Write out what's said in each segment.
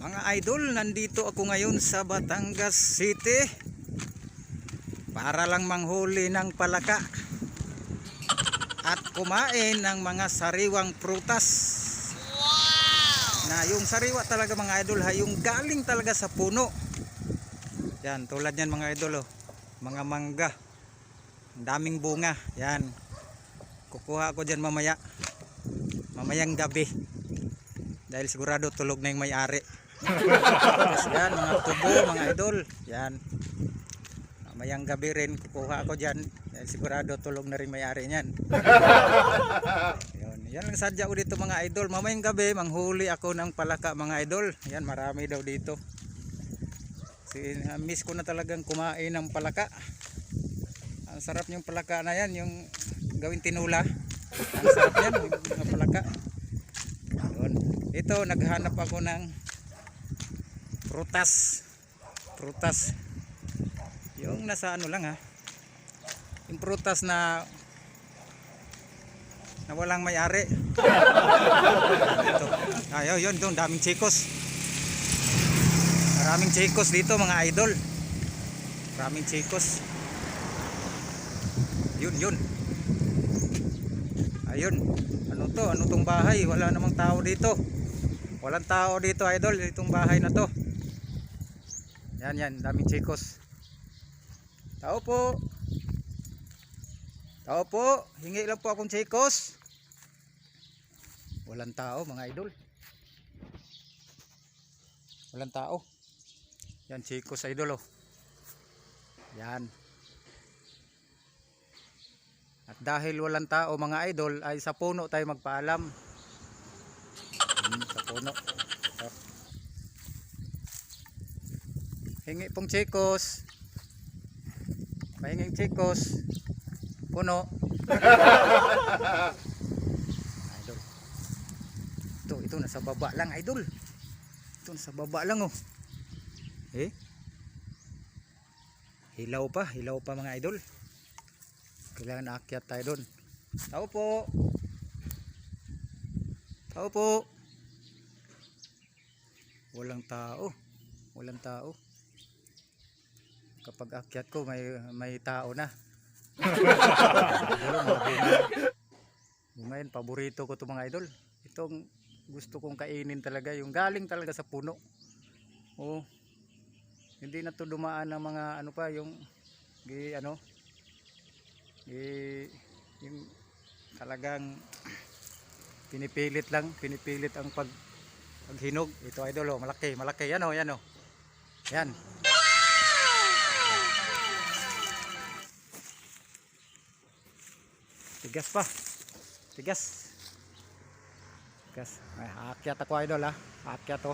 Mga idol, nandito ako ngayon sa Batangas City para lang manghuli ng palaka at kumain ng mga sariwang prutas. Na yung sariwa talaga mga idol, yung galing talaga sa puno. Yan, tulad yan mga idol, oh. Mga mangga, ang daming bunga. Yan, kukuha ako dyan mamayang gabi, dahil sigurado tulog na yung may-ari. Tapos yan, mga tubo mga idol. Yan, mamayang gabi rin kukuha ako dyan, dahil sigurado tulog na rin may-ari nyan. Yan lang sadya ko dito mga idol. Mamayang gabi manghuli ako ng palaka mga idol. Yan, marami daw dito. Miss ko na talagang kumain ng palaka. Ang sarap yung palaka na yan, yung gawin tinula. Ang sarap yan, yung mga palaka. Yun. Ito, naghanap ako ng prutas. Yung nasa ano lang ha. Yung prutas na walang may-ari. Ito. Ayaw, yun, doon, daming chikos. Maraming chikos dito mga idol. Maraming chikos. Yun. Ayun. Ano to? Ano tong bahay? Wala namang tao dito. Walang tao dito idol. Itong bahay na to. Yan. Daming chikos. Tao po. Hingi lang po akong chikos. Walang tao mga idol. Walang tao. Yan, chikos idol, oh. Yan. At dahil walang tao mga idol, ay sa puno tayo magpaalam. Sa puno. So, hingi pong chikos. Pahinging chikos. Puno. Idol. Ito nasa baba lang idol. Ito nasa baba lang, oh. Hilaw pa mga idol. Kailangan aakyat tayo doon. Tao po. Walang tao. Kapag aakyat ko may tao na. Bunga yan, paborito ko to mga idol. Itong gusto kong kainin talaga, yung galing talaga sa puno. Oh. Hindi na to dumaan ng mga ano pa, yung yung talagang pinipilit ang paghinog. Ito idol, oh, malaki yan, oh. Yan. Tigas. Ay, aakyat ako idol, ha. Aakyat to.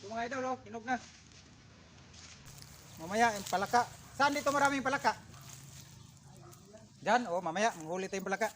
Ito mga idol, oh, hinog na. Mamaya, yung palaka. Saan dito maraming palaka? Diyan, oh, mamaya, manghuli tayong palaka.